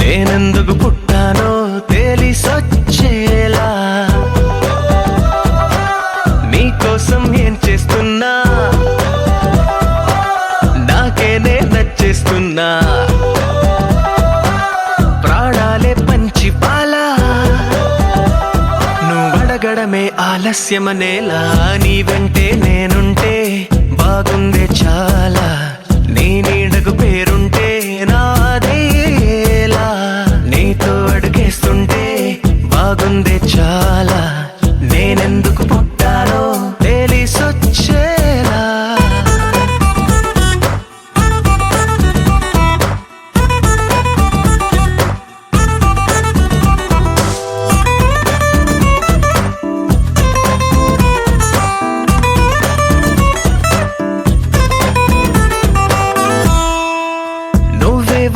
నేనెందుకు పుట్టానో తెలిసొచ్చేలా నీకోసం ఏం చేస్తున్నా నాకేనే నచ్చేస్తున్నా ప్రాణాలే పంచి పాలా నువ్వడగడమే ఆలస్యమనేలా నీ వెంటే నేనుంటే బాగుందే చాలా నీ నీడకు పేరుంటే నాదేలా నీతో అడుగేస్తుంటే బాగుందే చాలా నేనెందుకు పుట్టానో తెలిసొచ్చేలా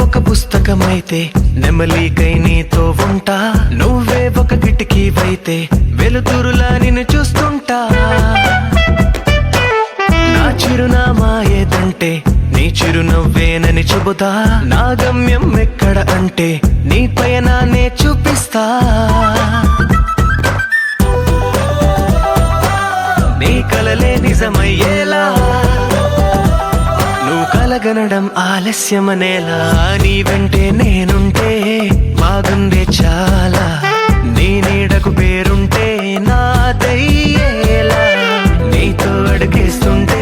ఒక పుస్తకమైతే నెమలికై నీతో ఉంటా నువ్వే ఒక కిటికీవైతే వెలుతురులా నిన్ను చూస్తుంటా నా చిరునామా ఏదంటే నీ చిరునవ్వేనని చెబుతా నా గమ్యం ఎక్కడ అంటే నీ పయనాన్నే చూపిస్తా నీ కలలే నిజమయ్యేలా నువ్వు కలగనడం ఆలస్యమనేలా నీ వెంటే నేనుంటే బాగుందే చాలా నీ నీడకు పేరుంటే నాదయ్యేలా నీతో అడుగేస్తుంటే